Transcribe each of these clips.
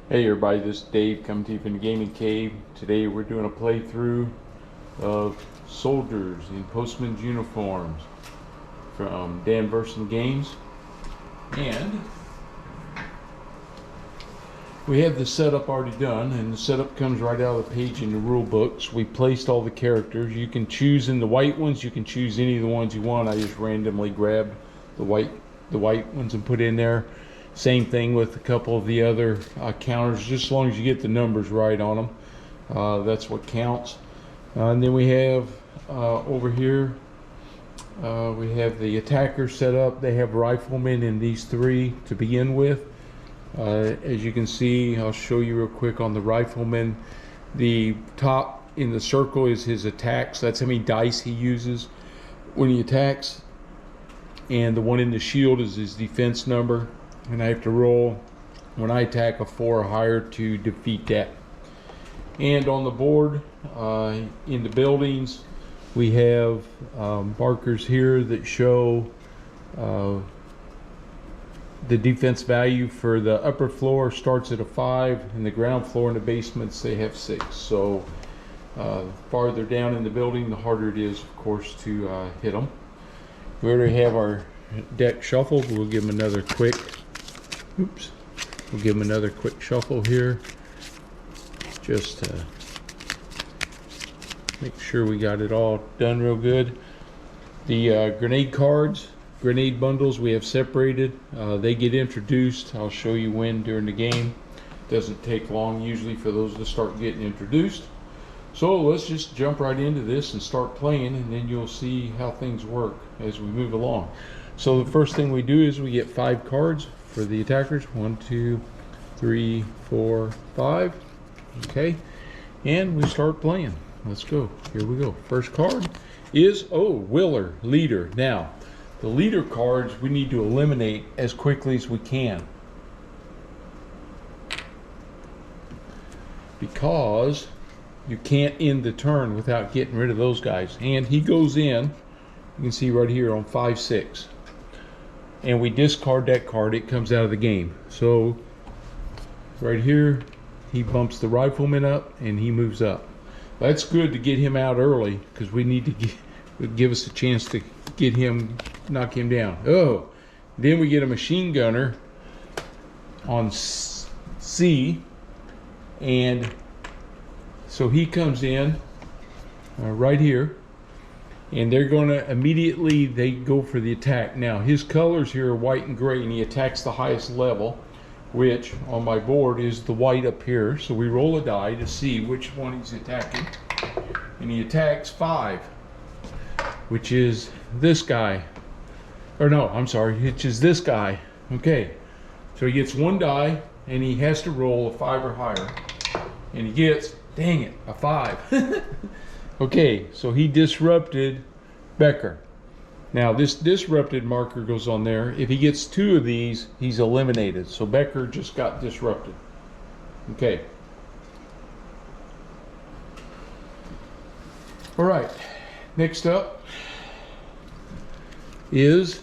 Hey everybody, this is Dave coming to you from the Gaming Cave. Today we're doing a playthrough of soldiers in Postmen's uniforms from Dan Verson Games. And we have the setup already done, and the setup comes right out of the page in the rule books. We placed all the characters. You can choose in the white ones, you can choose any of the ones you want. I just randomly grabbed the white ones and put in there. Same thing with a couple of the other counters, just as long as you get the numbers right on them. That's what counts. And then we have over here, we have the attackers set up. They have riflemen in these three to begin with. As you can see, I'll show you real quick on the rifleman. The top in the circle is his attacks. That's how many dice he uses when he attacks. And the one in the shield is his defense number. And I have to roll, when I attack, a 4 or higher to defeat that. And on the board, in the buildings, we have markers here that show the defense value for the upper floor starts at a 5, and the ground floor and the basements, they have 6. So farther down in the building, the harder it is, of course, to hit them. We already have our deck shuffled. We'll give them another quick We'll give them another quick shuffle here, just to make sure we got it all done real good. The grenade cards, grenade bundles, we have separated. They get introduced. I'll show you when during the game. Doesn't take long usually for those to start getting introduced. So let's just jump right into this and start playing, and then you'll see how things work as we move along. So the first thing we do is we get 5 cards for the attackers. 1, 2, 3, 4, 5. Okay, and we start playing. Let's go. Here we go. First card is Willer, leader. Now the leader cards we need to eliminate as quickly as we can, because you can't end the turn without getting rid of those guys. And he goes in, you can see right here on 5, 6. And we discard that card, it comes out of the game. So right here, he bumps the rifleman up and he moves up. That's good to get him out early, because we need to give us a chance to get him, knock him down. Then we get a machine gunner on C, and so he comes in right here, and they're going to immediately, they go for the attack. Now his colors here are white and gray, and he attacks the highest level, which on my board is the white up here. So we roll a die to see which one he's attacking, and he attacks 5, which is this guy, or no, I'm sorry, which is this guy. Okay, so he gets 1 die, and he has to roll a 5 or higher, and he gets, dang it, a 5. Okay, so he disrupted Becker. Now this disrupted marker goes on there. If he gets 2 of these, he's eliminated. So Becker just got disrupted. Okay. All right, next up is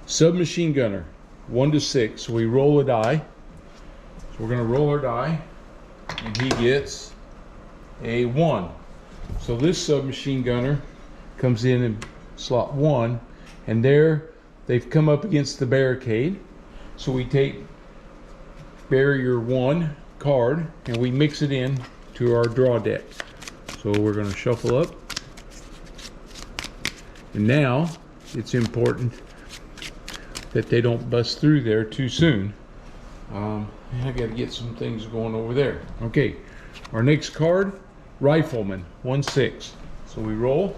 submachine gunner, 1 to 6. So we roll a die. So we're gonna roll our die, and he gets a 1. So this submachine gunner comes in slot 1, and there they've come up against the barricade. So we take barrier 1 card and we mix it in to our draw deck. So we're going to shuffle up, and now it's important that they don't bust through there too soon. I got to get some things going over there. Okay, our next card, rifleman, 1, 6. So we roll,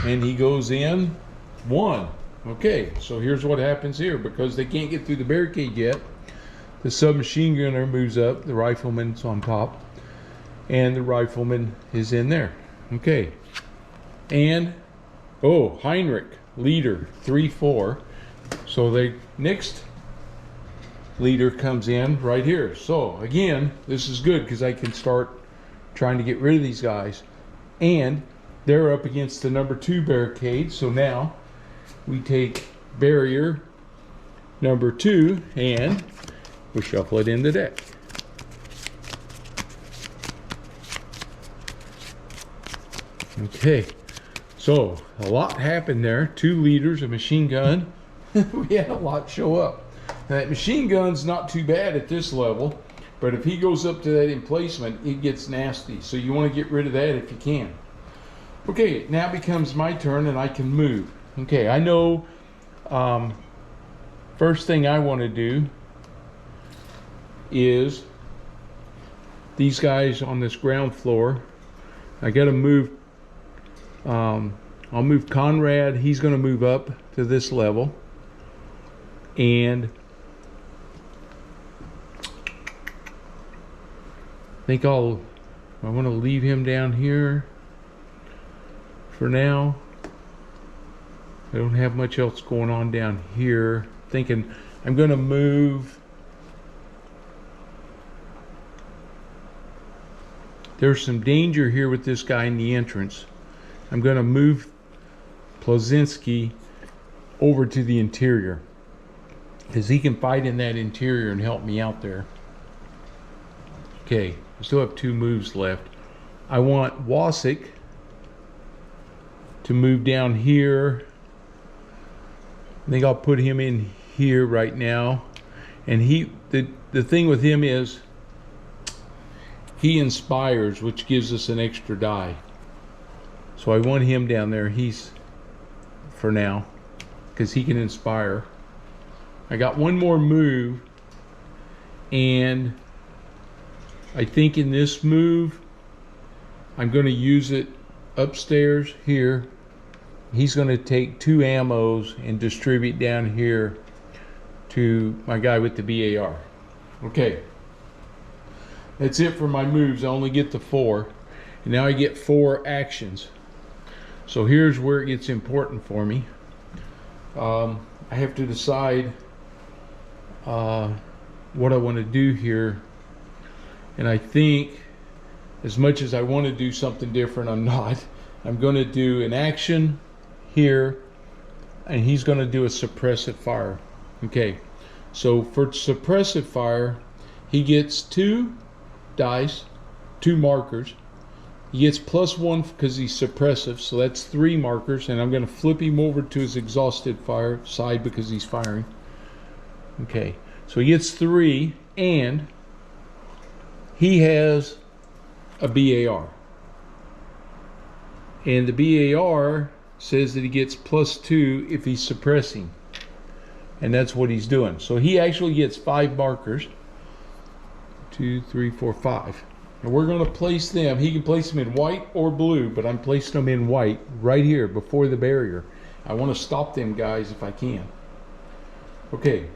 and he goes in 1. Okay, so here's what happens here. Because they can't get through the barricade yet, the submachine gunner moves up, the rifleman's on top, and the rifleman is in there. Okay, and Heinrich, leader, 3, 4. So the next leader comes in right here. So again, this is good because I can start trying to get rid of these guys, and they're up against the number 2 barricade. So now we take barrier number 2 and we shuffle it in the deck. Okay, so a lot happened there. 2 liters, a machine gun. We had a lot show up. Now, that machine gun's not too bad at this level, but if he goes up to that emplacement, it gets nasty. So you want to get rid of that if you can. Okay, now it becomes my turn and I can move. Okay, I know first thing I want to do is these guys on this ground floor. I got to move. I'll move Conrad. He's going to move up to this level. And I think I want to leave him down here for now. I don't have much else going on down here. Thinking I'm going to move. There's some danger here with this guy in the entrance. I'm going to move Plazinski over to the interior, because he can fight in that interior and help me out there. Okay, I still have 2 moves left. I want Wasik to move down here. I think I'll put him in here right now. And the thing with him is he inspires, which gives us an extra die. So I want him down there. He's for now, because he can inspire. I got 1 more move, and I think in this move I'm going to use it upstairs here. He's going to take 2 ammos and distribute down here to my guy with the BAR. Okay, that's it for my moves. I only get the 4, and now I get 4 actions. So here's where it gets important for me. I have to decide what I want to do here, and I think as much as I want to do something different, I'm not. I'm going to do an action here, and he's going to do a suppressive fire. Okay, so for suppressive fire, he gets 2 dice, 2 markers. He gets +1 because he's suppressive, so that's 3 markers, and I'm going to flip him over to his exhausted fire side because he's firing. Okay, so he gets 3, and he has a BAR. And the BAR says that he gets +2 if he's suppressing. And that's what he's doing. So he actually gets 5 markers. 2, 3, 4, 5. And we're going to place them. He can place them in white or blue, but I'm placing them in white right here before the barrier. I want to stop them guys if I can. Okay.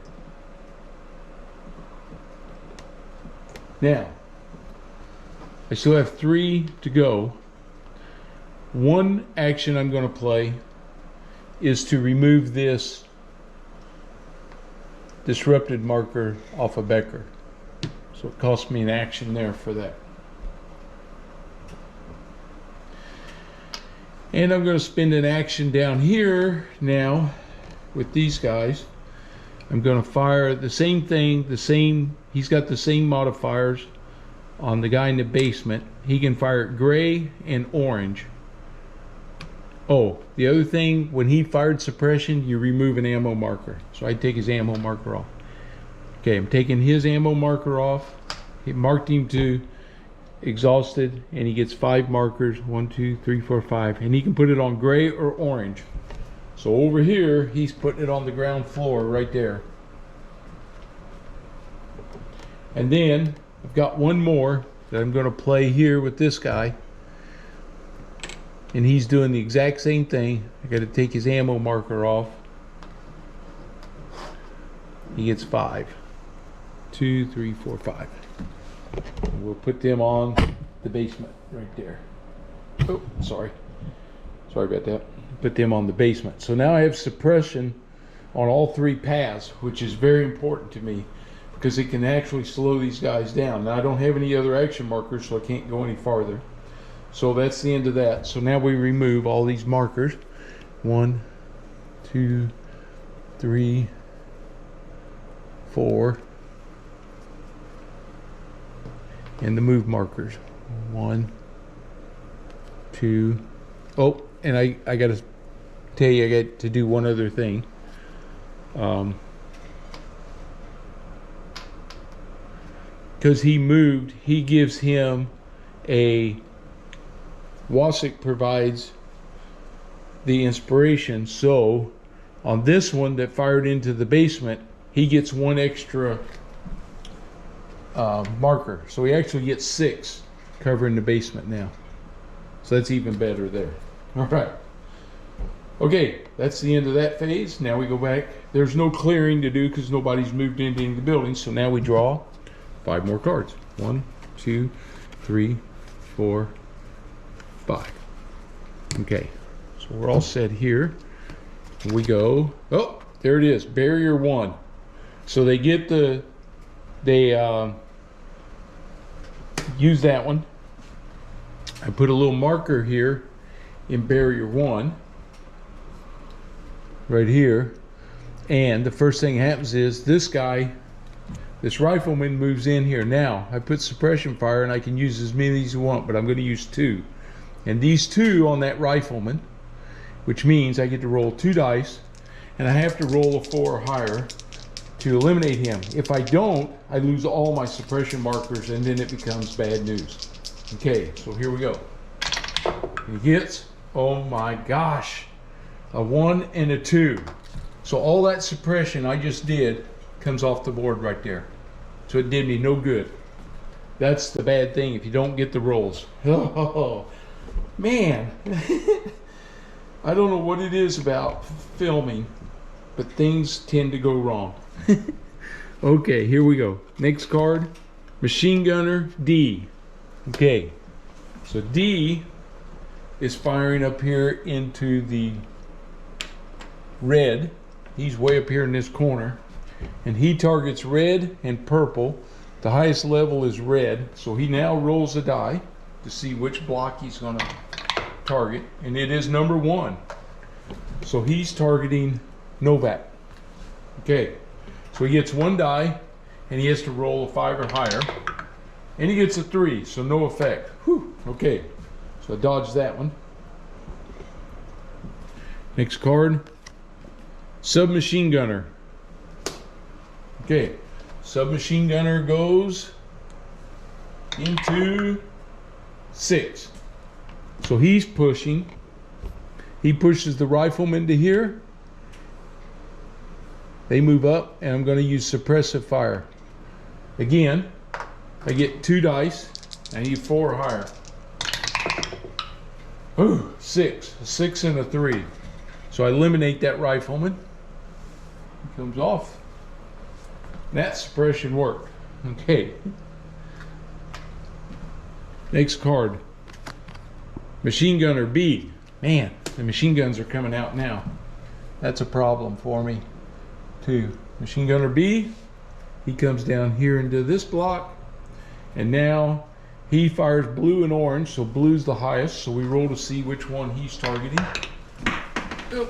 Now, I still have 3 to go. 1 action I'm going to play is to remove this disrupted marker off of Becker. So it cost me an action there for that. And I'm going to spend an action down here now with these guys. I'm going to fire the same thing, he's got the same modifiers on the guy in the basement. He can fire gray and orange. Oh, the other thing, when he fired suppression, you remove an ammo marker. So I take his ammo marker off. Okay, I'm taking his ammo marker off. He marked him to exhausted, and he gets 5 markers. 1, 2, 3, 4, 5, and he can put it on gray or orange. So over here, he's putting it on the ground floor right there. And then I've got 1 more that I'm going to play here with this guy, and he's doing the exact same thing. I got to take his ammo marker off. He gets 5. 2, 3, 4, 5. And we'll put them on the basement right there. Oh, sorry about that. Put them on the basement. So now I have suppression on all 3 paths, which is very important to me because it can actually slow these guys down. Now I don't have any other action markers, so I can't go any farther. So that's the end of that. So now we remove all these markers. 1, 2, 3, 4, and the move markers. 1, 2. Oh, and I got to tell you, I got to do one other thing. Because he moved, he gives him a Wasik provides the inspiration. So on this one that fired into the basement, he gets one extra marker. So he actually gets 6 covering the basement now. So that's even better there. All right. Okay, that's the end of that phase. Now we go back. There's no clearing to do because nobody's moved into any of the buildings. So now we draw 5 more cards. 1, 2, 3, 4, 5. Okay, so we're all set here. We go. Oh, there it is. Barrier 1. So they get use that one. I put a little marker here in barrier 1 right here, and the first thing happens is this guy, this rifleman, moves in here. Now I put suppression fire and I can use as many as you want, but I'm going to use 2, and these 2 on that rifleman, which means I get to roll 2 dice and I have to roll a 4 or higher to eliminate him. If I don't, I lose all my suppression markers and then it becomes bad news. Okay, so here we go. He hits, oh my gosh, a 1 and a 2. So all that suppression I just did comes off the board right there. So it did me no good. That's the bad thing if you don't get the rolls. Oh man. I don't know what it is about filming, but things tend to go wrong. Okay, here we go. Next card, machine gunner D. Okay, so D is firing up here into the red. He's way up here in this corner, and he targets red and purple. The highest level is red, so he now rolls a die to see which block he's going to target, and it is number 1. So he's targeting Novak. Okay, so he gets 1 die, and he has to roll a 5 or higher, and he gets a 3, so no effect. Whew. Okay, so I dodged that one. Next card, submachine gunner. Okay, submachine gunner goes into 6. So he's pushing. He pushes the rifleman to here. They move up, and I'm going to use suppressive fire. Again, I get 2 dice. I need 4 or higher. Ooh, 6. A 6 and a 3. So I eliminate that rifleman. He comes off. That suppression worked. Okay. Next card. Machine gunner B. Man, the machine guns are coming out now. That's a problem for me too. Machine gunner B, he comes down here into this block, and now he fires blue and orange, so blue's the highest, so we roll to see which one he's targeting. Oh,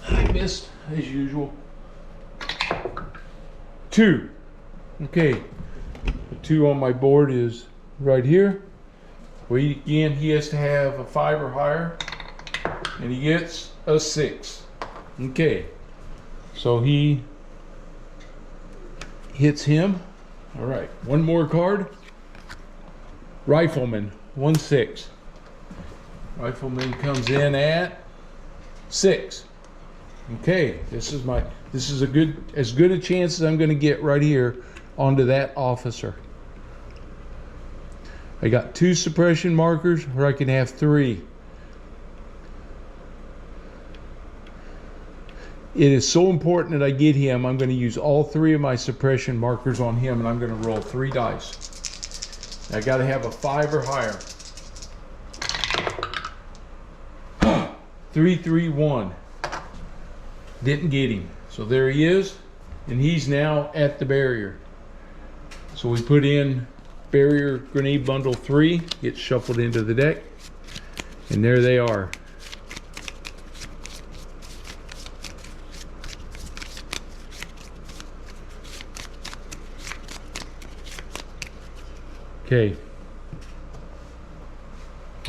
I missed as usual. 2. Okay, the 2 on my board is right here. Well, again, he has to have a 5 or higher, and he gets a 6. Okay, so he hits him. All right, 1 more card. Rifleman, 1-6. Rifleman comes in at 6. Okay, this is as good a chance as I'm going to get right here onto that officer. I got 2 suppression markers, or I can have 3. It is so important that I get him. I'm going to use all 3 of my suppression markers on him, and I'm going to roll 3 dice. I got to have a 5 or higher. 3, 3, 1. Didn't get him. So there he is, and he's now at the barrier. So we put in barrier grenade bundle 3, gets shuffled into the deck, and there they are. Okay.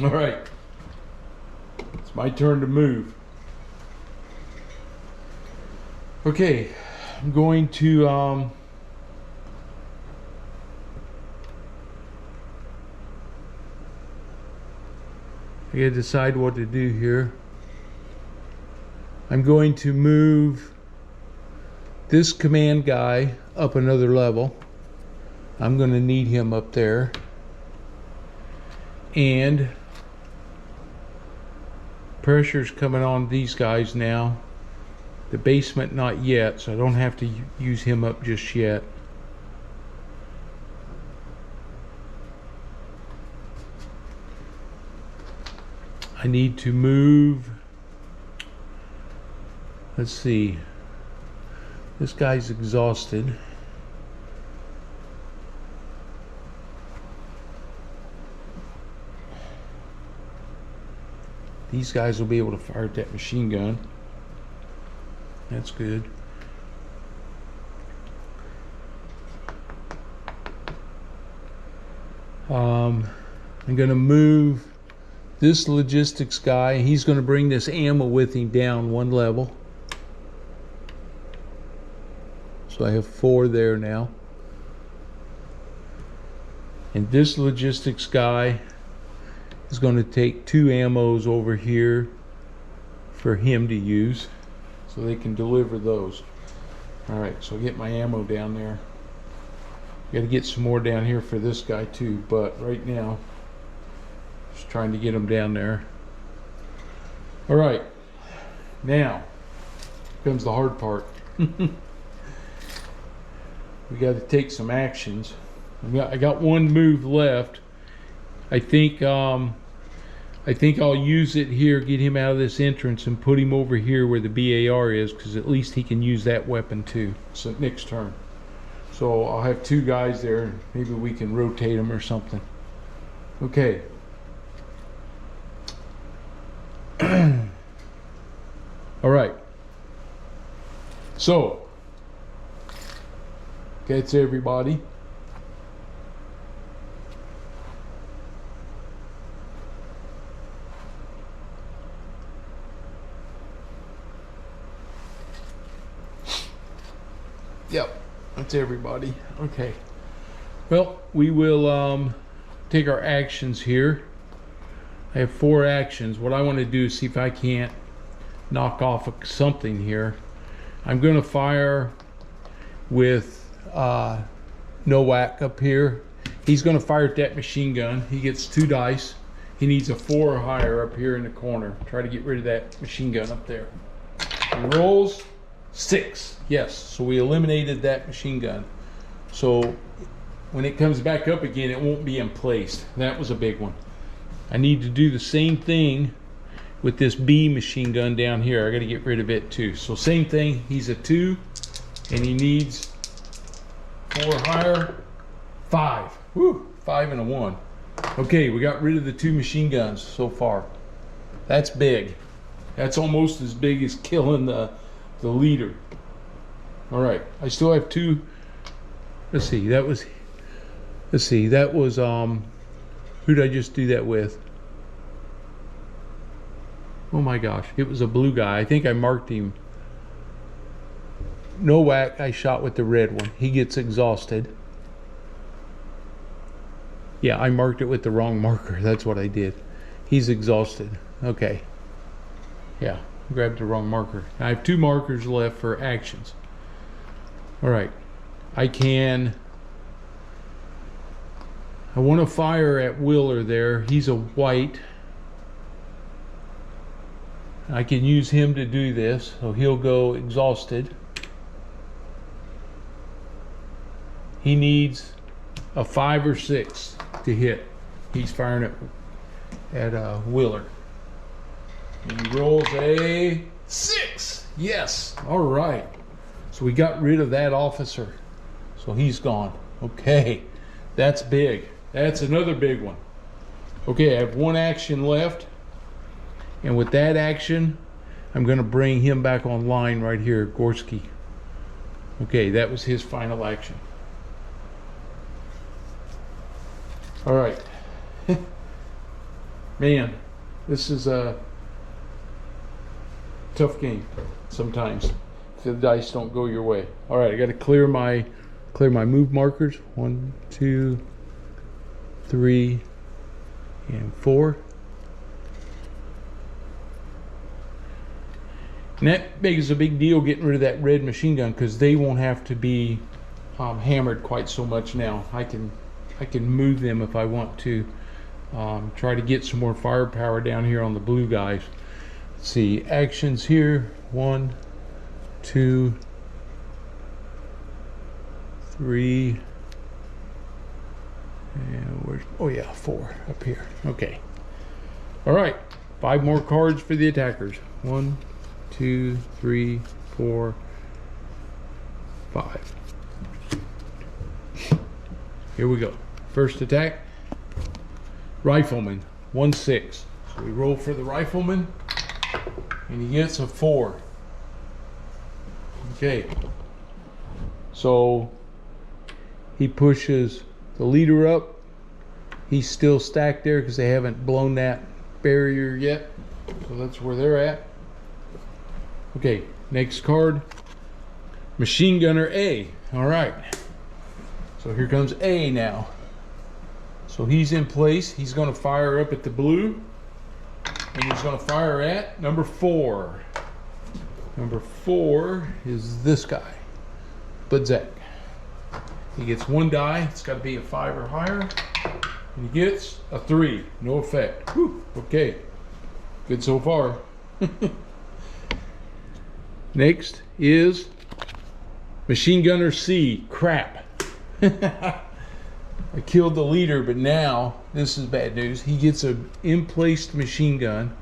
All right. It's my turn to move. Okay. I'm going to I gotta decide what to do here. I'm going to move this command guy up another level. I'm going to need him up there. And pressure's coming on these guys now. The basement not yet, so I don't have to use him up just yet. I need to move, let's see, this guy's exhausted. These guys will be able to fire at that machine gun. That's good. I'm going to move this logistics guy. He's going to bring this ammo with him down one level. So I have 4 there now. And this logistics guy is going to take 2 ammos over here for him to use, so they can deliver those. All right, so get my ammo down there. Got to get some more down here for this guy too, but right now, just trying to get them down there. All right, now comes the hard part. We got to take some actions. I got one move left. I think I'll use it here, get him out of this entrance and put him over here where the BAR is, because at least he can use that weapon too. So next turn. So I'll have 2 guys there. Maybe we can rotate them or something. Okay. All right. So that's everybody. Yep, that's everybody. Okay. Well, we will take our actions here. I have 4 actions. What I want to do is see if I can't knock off something here. I'm going to fire with Nowak up here. He's going to fire at that machine gun. He gets 2 dice. He needs a 4 or higher up here in the corner. Try to get rid of that machine gun up there. He rolls 6. Yes, so we eliminated that machine gun. So when it comes back up again, it won't be in place. That was a big one. I need to do the same thing with this B machine gun down here. I got to get rid of it too. So same thing. He's a 2 and he needs 4 higher. 5. Woo, 5 and a 1. Okay, we got rid of the 2 machine guns so far. That's big. That's almost as big as killing the leader. All right, I still have 2. Let's see, that was who did I just do that with? Oh my gosh, it was a blue guy. I think I marked him. Nowak I shot with the red one. He gets exhausted. Yeah, I marked it with the wrong marker. That's what I did. He's exhausted. Okay. Yeah, grabbed the wrong marker. I have 2 markers left for actions. All right. I want to fire at Willer there. He's a white. I can use him to do this, so he'll go exhausted. He needs a 5 or 6 to hit. He's firing at Willer. And he rolls a 6. Yes. All right. So we got rid of that officer. So he's gone. Okay. That's big. That's another big one. Okay, I have 1 action left. And with that action, I'm going to bring him back online right here, Gorski. Okay, that was his final action. All right. Man, this is a tough game sometimes if the dice don't go your way. All right, I got to clear my move markers. 1, 2, 3, and 4. And that makes a big deal getting rid of that red machine gun because they won't have to be hammered quite so much now. I can move them if I want to. Try to get some more firepower down here on the blue guys. Let's see, actions here. 1, 2, 3, and where's, oh yeah, 4 up here. Okay. All right, 5 more cards for the attackers. 1, 2, 3, 4, 5. Here we go. First attack, Rifleman, 1-6. So we roll for the Rifleman, and he gets a 4. Okay. So he pushes the leader up. He's still stacked there because they haven't blown that barrier yet. So that's where they're at. Okay, next card, Machine Gunner A. All right. So here comes A now. So he's in place. He's going to fire up at the blue. And he's going to fire at number 4. Number 4 is this guy, Budzak. He gets 1 die. It's got to be a 5 or higher. And he gets a 3. No effect. Whew. Okay. Good so far. Next is Machine Gunner C. Crap. I killed the leader, but now this is bad news. He gets an in-placed machine gun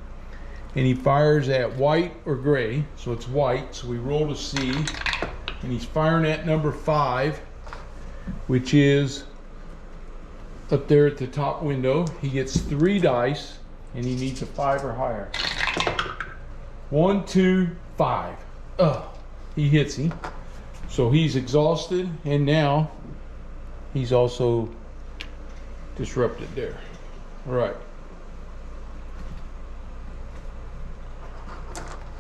and he fires at white or gray. So it's white. So we roll to C and he's firing at number 5, which is up there at the top window. He gets 3 dice and he needs a 5 or higher. 1, 2, 5. He hits him. So he's exhausted, and now he's also disrupted there. All right.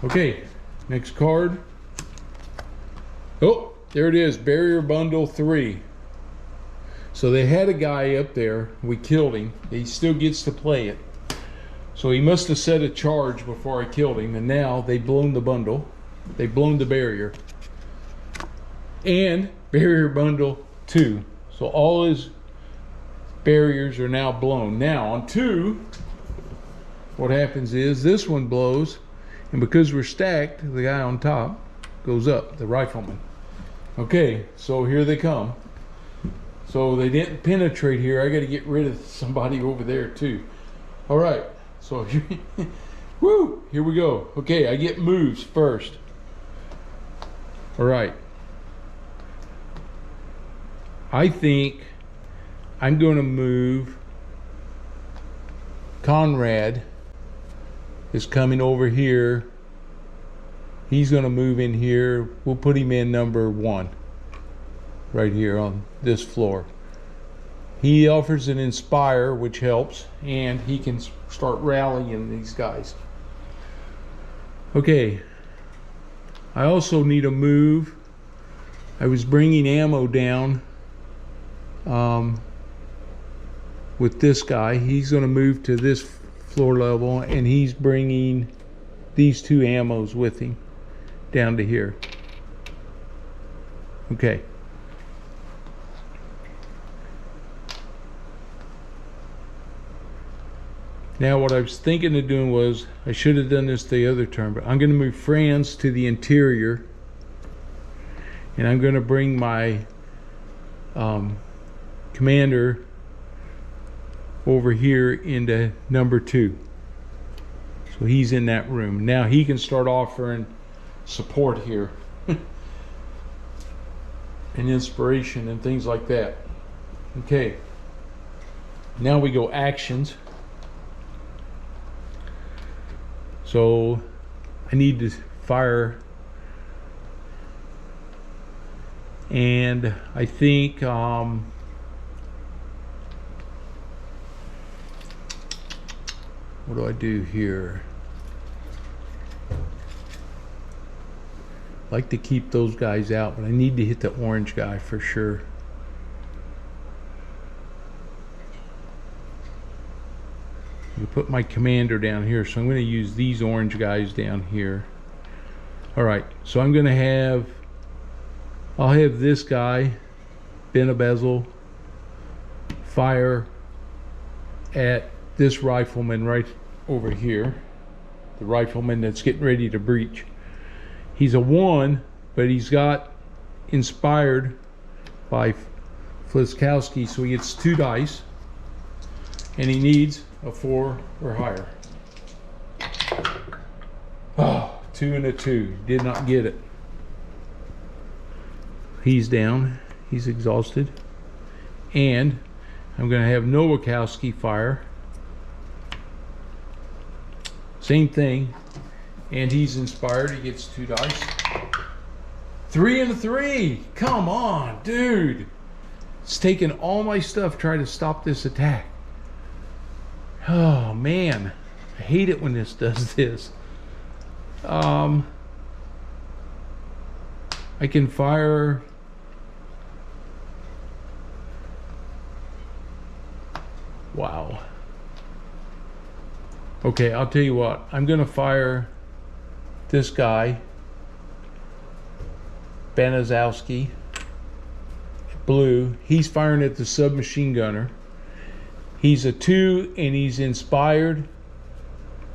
Okay, next card. Oh, there it is, Barrier Bundle 3. So they had a guy up there, we killed him. He still gets to play it. So he must have set a charge before I killed him, and now they've blown the bundle. They've blown the barrier. And Barrier Bundle 2. So all his barriers are now blown. Now on 2, what happens is this one blows, and because we're stacked, the guy on top goes up, the Rifleman. Okay, so here they come. So they didn't penetrate here. I got to get rid of somebody over there too. All right, so here, woo, here we go. Okay, I get moves first. All right. I think I'm going to move. Conrad is coming over here. He's going to move in here. We'll put him in number 1 right here on this floor. He offers an inspire, which helps, and he can start rallying these guys. Okay, I also need a move. I was bringing ammo down with this guy. He's going to move to this floor level, and he's bringing these 2 ammos with him down to here. Okay. Now what I was thinking of doing was, I should have done this the other turn, but I'm going to move Franz to the interior, and I'm going to bring my commander over here into number 2. So he's in that room. Now he can start offering support here and inspiration and things like that. Okay, now we go actions. So I need to fire, and I think What do I do here? Like to keep those guys out, but I need to hit the orange guy for sure. I put my commander down here, so I'm going to use these orange guys down here. All right, so I'm going to have, I'll have this guy, bend a bezel, fire at this rifleman right over here, the rifleman that's getting ready to breach. He's a 1, but he's got inspired by Fliskowski, so he gets 2 dice, and he needs a 4 or higher. Oh, 2 and a 2. Did not get it. He's down. He's exhausted. And I'm going to have Nowakowski fire. Same thing. And he's inspired. He gets 2 dice. 3 and a 3. Come on, dude. It's taking all my stuff trying to stop this attack. Oh, man. I hate it when this does this. I can fire... Wow. Okay, I'll tell you what. I'm going to fire this guy, Banaszowski, blue. He's firing at the submachine gunner. He's a 2 and he's inspired.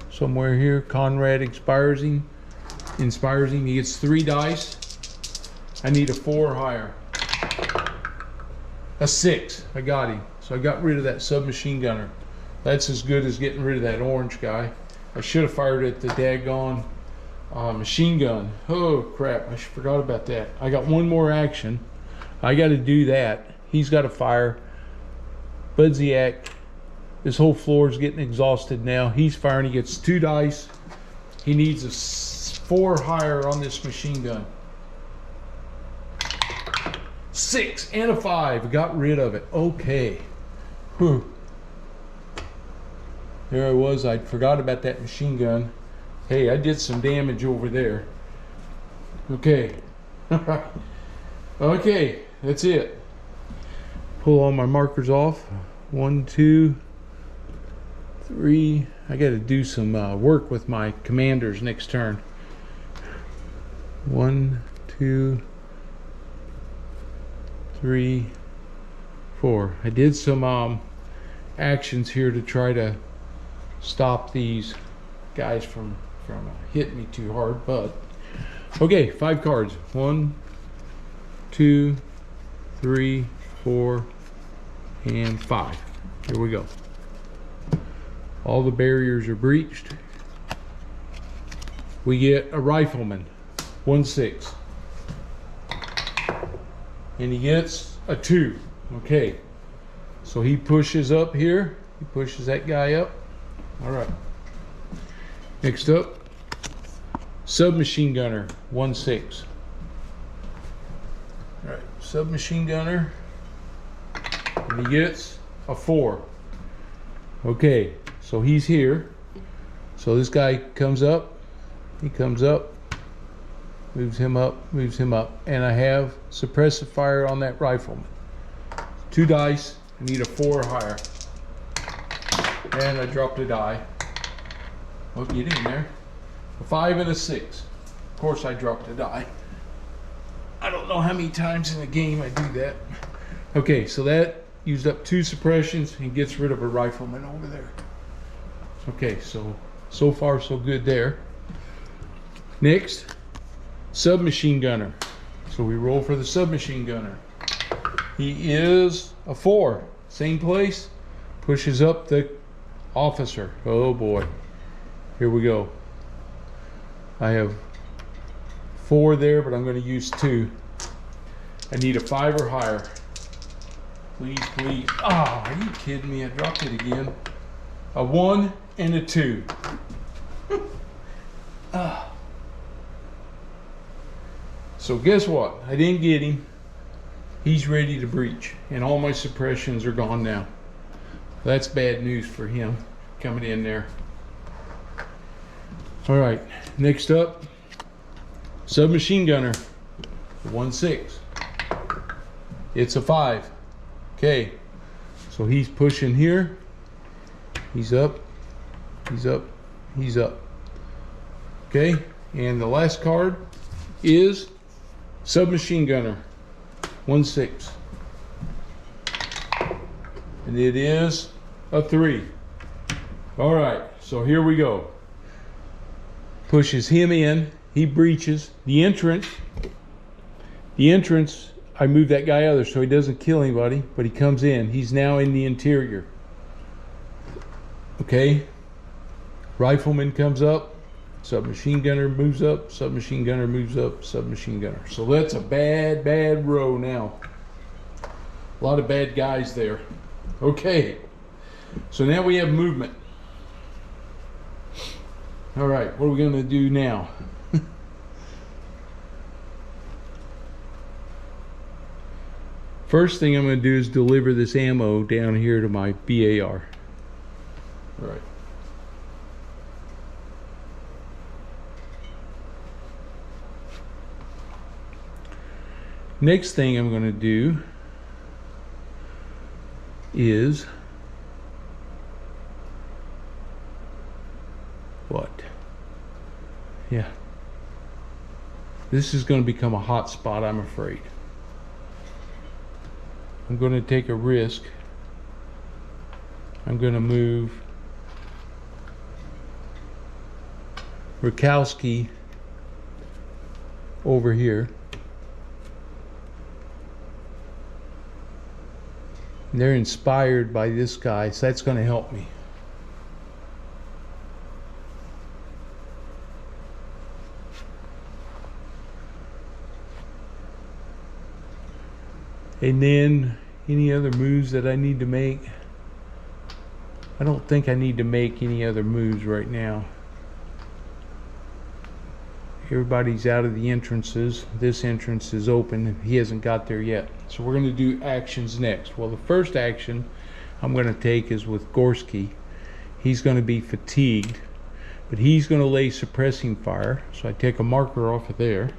Somewhere here, Conrad inspires him. He gets 3 dice. I need a 4 or higher. A 6. I got him. So I got rid of that submachine gunner. That's as good as getting rid of that orange guy. I should have fired at the daggone machine gun. Oh crap, I forgot about that. I got one more action. I got to do that. He's got to fire. Budziak, this whole floor is getting exhausted now. He's firing. He gets 2 dice. He needs a 4 higher on this machine gun. 6 and a 5. Got rid of it. Okay. Whew. There I was. I forgot about that machine gun. Hey, I did some damage over there. Okay. Okay, that's it. Pull all my markers off. 1, 2, 3. I got to do some work with my commanders next turn. 1, 2, 3, 4. I did some actions here to try to stop these guys from hitting me too hard, but okay. 5 cards. 1, 2, 3, 4, and 5. Here we go. All the barriers are breached. We get a rifleman, 1/6, and he gets a 2. Okay, so he pushes up here. He pushes that guy up. All right. Next up, submachine gunner, 1/6. All right, submachine gunner, and he gets a 4. Okay, so he's here. So this guy comes up. He comes up, moves him up, and I have suppressive fire on that rifleman. 2 dice. I need a 4 or higher. And I dropped a die. Oh, get in there. A 5 and a 6. Of course I dropped a die. I don't know how many times in a game I do that. Okay, so that used up 2 suppressions and gets rid of a rifleman over there. Okay, so far so good there. Next, submachine gunner. So we roll for the submachine gunner. He is a 4. Same place. Pushes up the officer. Oh boy. Here we go. I have 4 there, but I'm going to use 2. I need a 5 or higher. Please, please. Ah, are you kidding me? I dropped it again. A 1 and a 2. So guess what? I didn't get him. He's ready to breach, and all my suppressions are gone now. That's bad news for him coming in there. All right, next up, submachine gunner, 1/6. It's a 5. Okay, so he's pushing here. He's up, he's up, he's up. Okay, and the last card is submachine gunner, 1/6. And it is a 3. All right, so here we go. Pushes him in, he breaches the entrance. The entrance, I move that guy out there so he doesn't kill anybody, but he comes in. He's now in the interior. Okay, rifleman comes up, submachine gunner moves up, submachine gunner moves up, submachine gunner. So that's a bad row now. A lot of bad guys there. Okay, so now we have movement. All right, what are we gonna do now? First thing I'm gonna do is deliver this ammo down here to my BAR. All right. Next thing I'm gonna do is what? Yeah. This is going to become a hot spot, I'm afraid. I'm going to take a risk. I'm going to move Rakowski over here. And they're inspired by this guy, so that's going to help me. And then any other moves that I need to make? I don't think I need to make any other moves right now. Everybody's out of the entrances. This entrance is open. He hasn't got there yet. So we're going to do actions next. Well, the first action I'm going to take is with Gorski. He's going to be fatigued, but he's going to lay suppressing fire. So I take a marker off of there.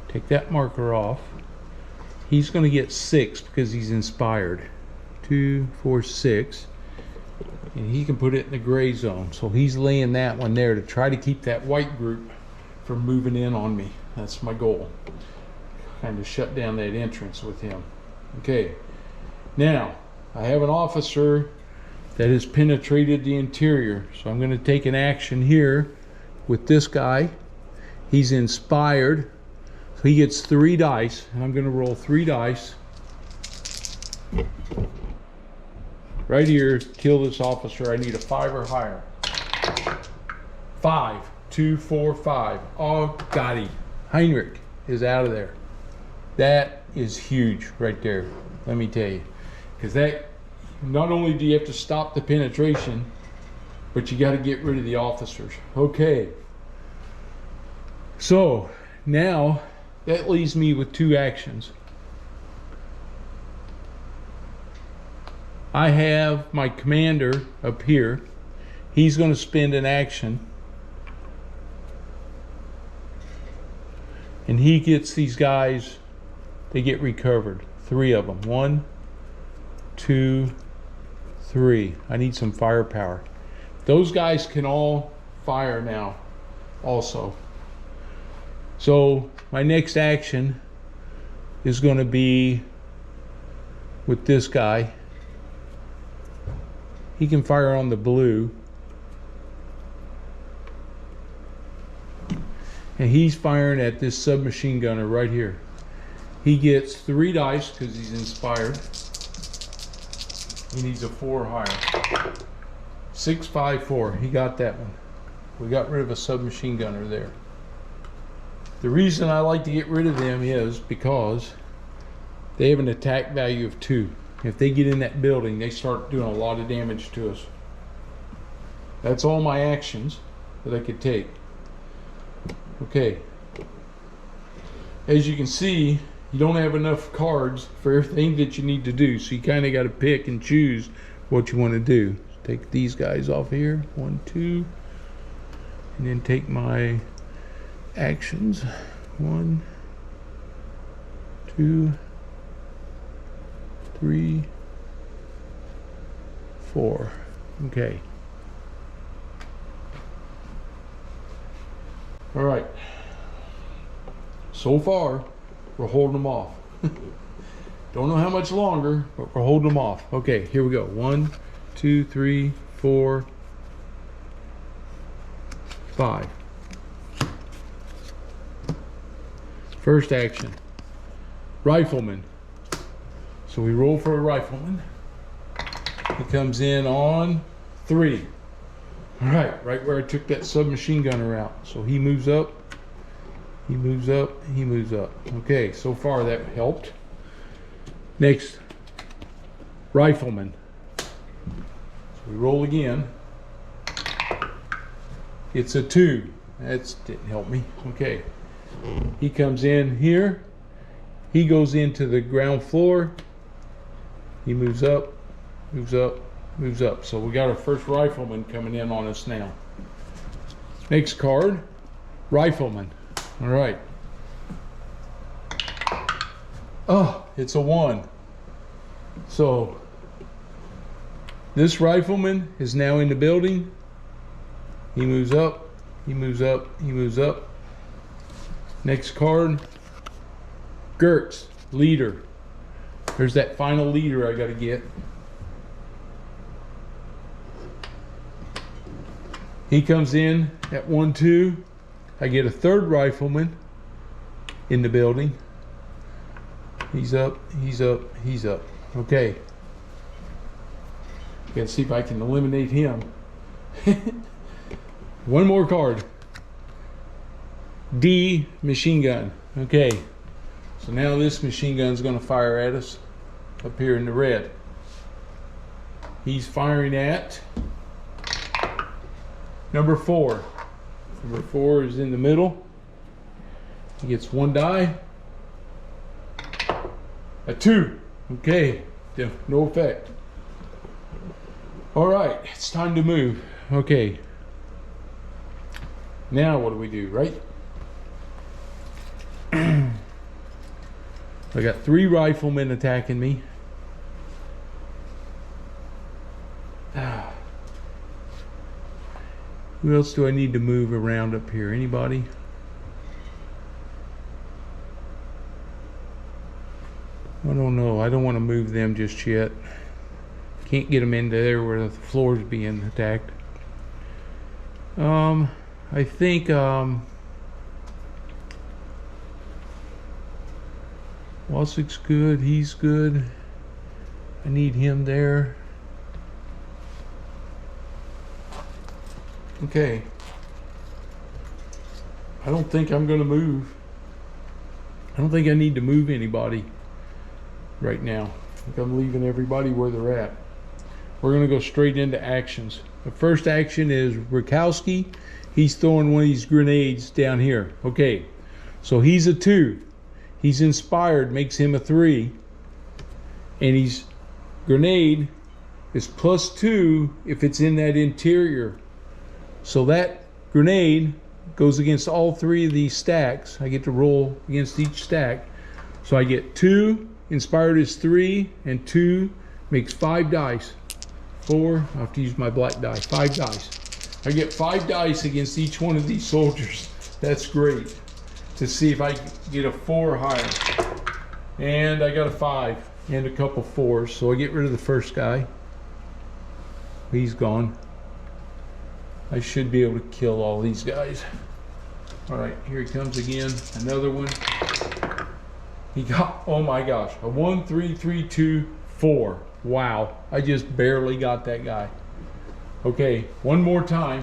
Take that marker off. He's going to get 6 because he's inspired. 2, 4, 6. And he can put it in the gray zone. So he's laying that one there to try to keep that white group from moving in on me. That's my goal. Kind of shut down that entrance with him. Okay. Now, I have an officer that has penetrated the interior. So I'm going to take an action here with this guy. He's inspired. So he gets 3 dice, and I'm going to roll 3 dice. Right here, kill this officer. I need a 5 or higher. 5, 2, 4, 5. Oh, got him. Heinrich is out of there. That is huge right there, let me tell you. Because that, not only do you have to stop the penetration, but you got to get rid of the officers. Okay. So, now, that leaves me with 2 actions. I have my commander up here. He's going to spend an action. And he gets these guys, they get recovered. 3 of them. 1, 2, 3. I need some firepower. Those guys can all fire now also. So my next action is going to be with this guy. He can fire on the blue. And he's firing at this submachine gunner right here. He gets 3 dice because he's inspired. He needs a 4 higher. 6, 5, 4. He got that one. We got rid of a submachine gunner there. The reason I like to get rid of them is because they have an attack value of 2. If they get in that building, they start doing a lot of damage to us. That's all my actions that I could take. Okay. As you can see, you don't have enough cards for everything that you need to do, so you kind of got to pick and choose what you want to do. Take these guys off here. 1, 2. and then take my actions. 1, 2, 3, 4. Okay. All right. So far, we're holding them off. Don't know how much longer, but we're holding them off. Okay, here we go. 1, 2, 3, 4, 5. First action, rifleman. So we roll for a rifleman. He comes in on 3. All right where I took that submachine gunner out. So he moves up, he moves up, he moves up. Okay, so far that helped. Next, rifleman. So we roll again. It's a 2. That didn't help me. Okay. He comes in here. He goes into the ground floor. He moves up, moves up, moves up. So we got our first rifleman coming in on us now. Next card, rifleman. All right. Oh, it's a 1. So this rifleman is now in the building. He moves up, he moves up, he moves up. Next card, Gertz, leader. There's that final leader I got to get. He comes in at 1, 2. I get a third rifleman in the building. He's up, he's up, he's up. Okay. Gotta see if I can eliminate him. One more card. D, machine gun. Okay. So now this machine gun is going to fire at us up here in the red. He's firing at number 4. Number 4 is in the middle. He gets 1 die. A 2. Okay. No effect. All right. It's time to move. Okay. Now what do we do, right? I got 3 riflemen attacking me. Who else do I need to move around up here? Anybody? I don't know. I don't want to move them just yet. Can't get them into there where the floor is being attacked. I think Wasik's good. He's good. I need him there. Okay. I don't think I'm going to move. I don't think I need to move anybody right now. I think I'm leaving everybody where they're at. We're going to go straight into actions. The first action is Rakowski. He's throwing one of these grenades down here. Okay, so he's a 2. He's inspired, makes him a 3. And he's grenade is +2 if it's in that interior. So that grenade goes against all 3 of these stacks. I get to roll against each stack. So I get 2, inspired is 3, and 2 makes 5 dice. 4, I have to use my black die, 5 dice. I get 5 dice against each one of these soldiers. That's great. To see if I can get a 4 or higher. And I got a 5 and a couple 4s. So I get rid of the first guy. He's gone. I should be able to kill all these guys. All right, here he comes again. Another one. He got, oh my gosh, a 1, 3, 3, 2, 4. Wow, I just barely got that guy. Okay, one more time.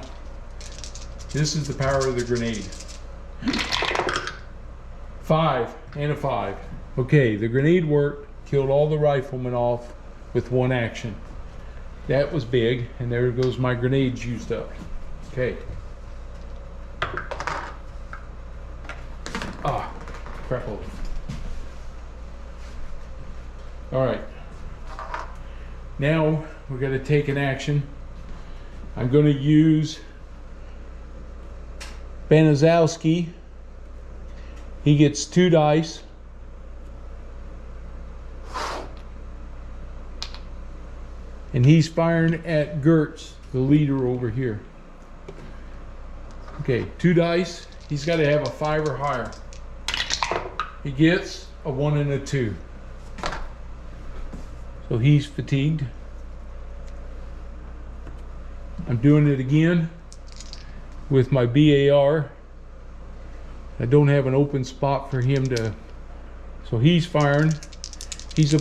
This is the power of the grenade. 5 and a 5. Okay, the grenade worked, killed all the riflemen off with 1 action. That was big, and there goes my grenades used up. Okay. Ah, crap. All right. Now we're going to take an action. I'm going to use Banaszowski, he gets 2 dice. And he's firing at Gertz, the leader over here. Okay, 2 dice. He's got to have a 5 or higher. He gets a 1 and a 2. So he's fatigued. I'm doing it again with my BAR. I don't have an open spot for him to, so he's firing. He's a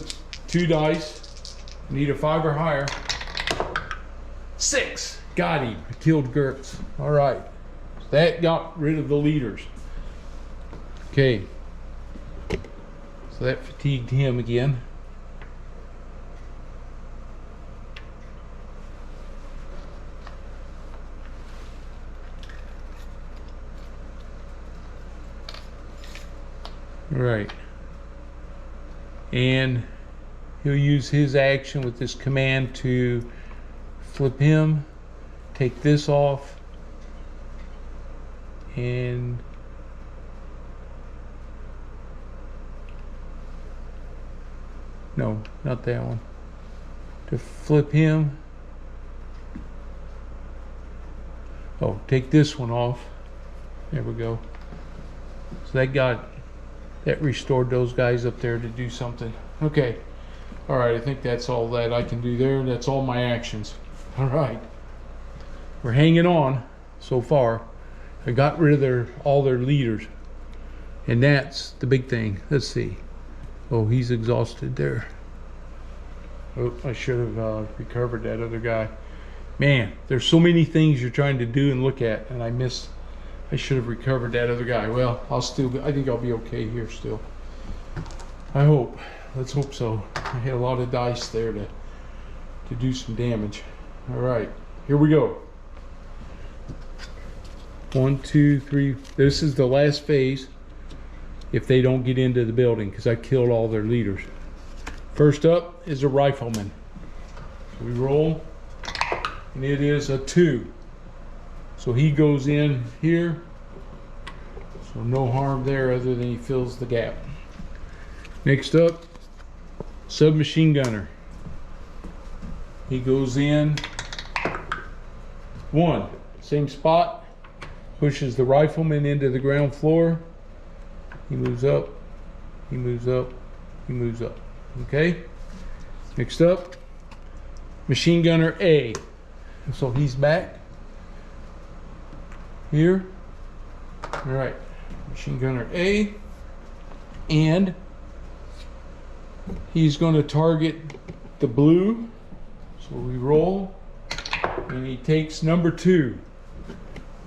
2 dice. Need a 5 or higher. 6. Got him. I killed Gertz. All right. That got rid of the leaders. Okay. So that fatigued him again. All right. And he'll use his action with this command to flip him, take this off, and no, not that one. To flip him. Oh, take this one off. There we go. So that restored those guys up there to do something. Okay. All right, I think that's all that I can do there. That's all my actions. All right. We're hanging on so far. I got rid of all their leaders. And that's the big thing. Let's see. Oh, he's exhausted there. Oh, I should have recovered that other guy. Man, there's so many things you're trying to do and look at, and I missed. I should have recovered that other guy. Well, I think I'll be okay here still. I hope. Let's hope so. I had a lot of dice there to do some damage. All right, here we go. 1, 2, 3. This is the last phase if they don't get into the building, because I killed all their leaders. First up is a rifleman. So we roll, and it is a 2. So he goes in here. So no harm there other than he fills the gap. Next up, submachine gunner. He goes in 1, same spot, pushes the rifleman into the ground floor. He moves up, he moves up, he moves up. Okay? Next up, machine gunner A. So he's back here. All right, machine gunner A, and he's going to target the blue. So we roll, and he takes number 2.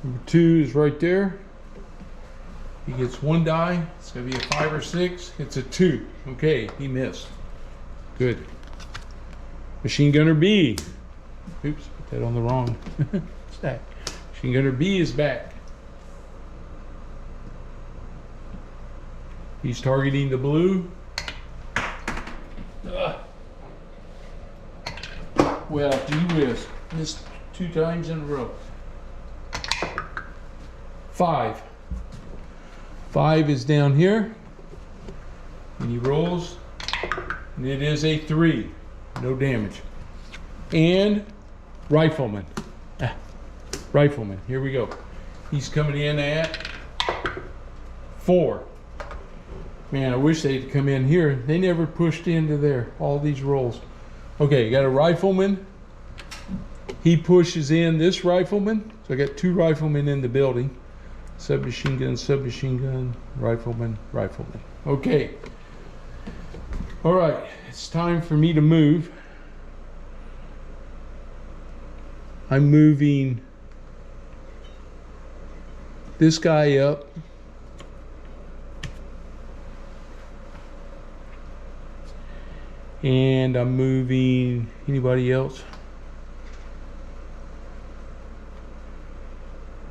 Number 2 is right there. He gets 1 die. It's going to be a 5 or 6. It's a 2. Okay, he missed. Good. Machine gunner B. Oops, put that on the wrong stack. Machine gunner B is back. He's targeting the blue. Well, gee whiz. Missed 2 times in a row. 5. 5 is down here. And he rolls. And it is a 3. No damage. And rifleman. Rifleman. Here we go. He's coming in at 4. Man, I wish they'd come in here. They never pushed into there. All these rolls. Okay, got a rifleman. He pushes in this rifleman. So I got 2 riflemen in the building. Submachine gun, rifleman, rifleman. Okay. All right, it's time for me to move. I'm moving this guy up. And I'm moving anybody else?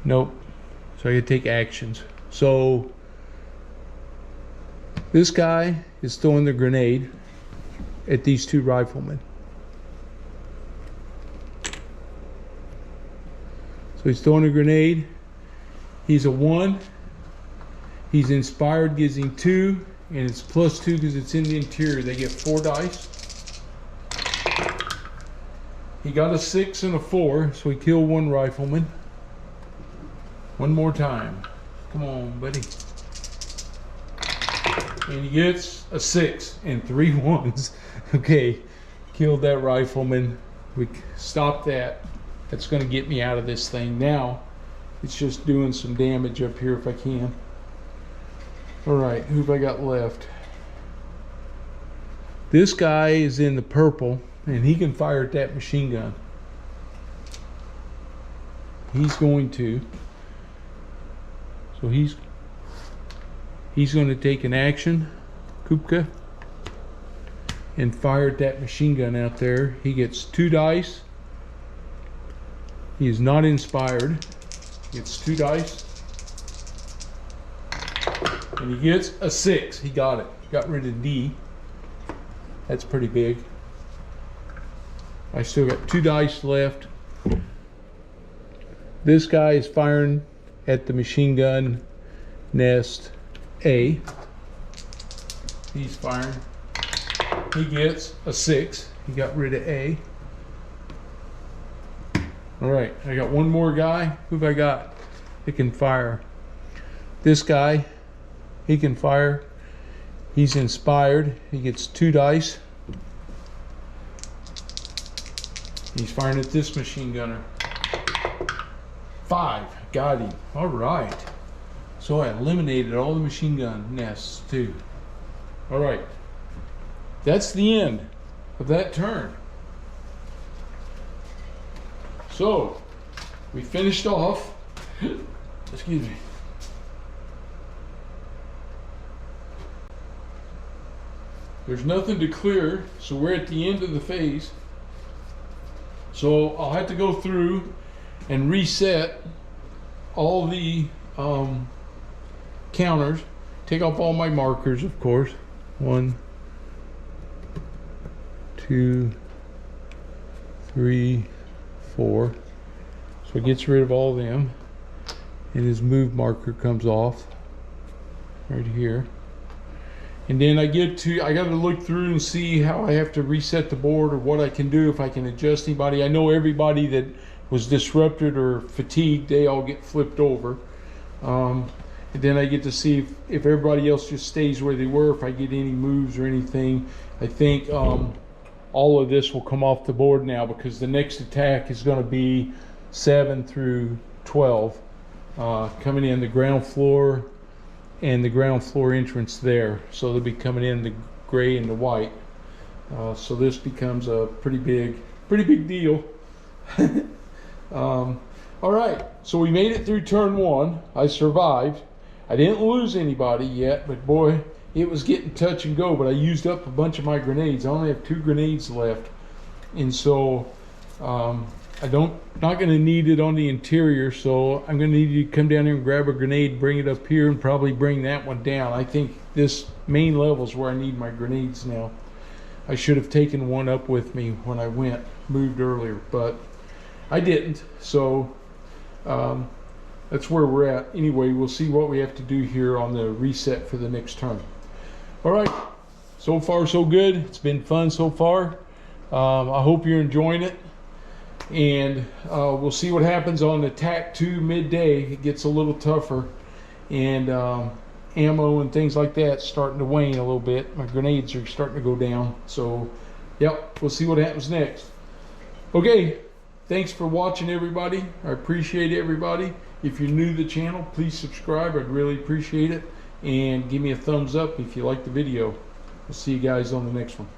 Nope. So I gotta take actions. So this guy is throwing the grenade at these 2 riflemen. So he's throwing a grenade. He's a 1. He's inspired, gives him 2, and it's +2 because it's in the interior. They get 4 dice. He got a 6 and a 4, so he killed 1 rifleman. One more time. Come on, buddy. And he gets a 6 and 3 1s. Okay, killed that rifleman. We stopped that. That's going to get me out of this thing. Now, it's just doing some damage up here if I can. Alright, who have I got left? This guy is in the purple, and he can fire at that machine gun. He's going to. So he's going to take an action, Kupka, and fire at that machine gun out there. He gets 2 dice. He is not inspired. He gets 2 dice. And he gets a 6. He got it. Got rid of D. That's pretty big. I still got 2 dice left. This guy is firing at the machine gun nest A. He's firing. He gets a 6. He got rid of A. Alright, I got one more guy. Who have I got? He can fire. This guy, he can fire. He's inspired. He gets 2 dice. He's firing at this machine gunner. 5. Got him. Alright. So I eliminated all the machine gun nests too. Alright. That's the end of that turn. So, we finished off. Excuse me. There's nothing to clear, so we're at the end of the phase. So I'll have to go through and reset all the counters. Take off all my markers, of course. 1, 2, 3, 4. So it gets rid of all of them. And his move marker comes off right here. And then I got to look through and see how I have to reset the board, or what I can do, if I can adjust anybody. I know everybody that was disrupted or fatigued, they all get flipped over. And then I get to see if everybody else just stays where they were, if I get any moves or anything. I think all of this will come off the board now, because the next attack is going to be 7 through 12. Coming in the ground floor and the ground floor entrance there. So they'll be coming in the gray and the white. So this becomes a pretty big deal. All right, so we made it through turn 1. I survived. I didn't lose anybody yet, but boy, it was getting touch and go. But I used up a bunch of my grenades. I only have 2 grenades left, and so not going to need it on the interior. So I'm going to need you to come down here and grab a grenade, bring it up here, and probably bring that one down. I think this main level is where I need my grenades now. I should have taken one up with me when I moved earlier, but I didn't. So that's where we're at. Anyway, we'll see what we have to do here on the reset for the next turn. All right, so far so good. It's been fun so far. I hope you're enjoying it, and we'll see what happens on attack 2 midday. It gets a little tougher, and ammo and things like that starting to wane a little bit. My grenades are starting to go down. So yep, we'll see what happens next. Okay, thanks for watching, everybody. I appreciate everybody. If you're new to the channel, please subscribe. I'd really appreciate it, and give me a thumbs up if you like the video. We'll see you guys on the next one.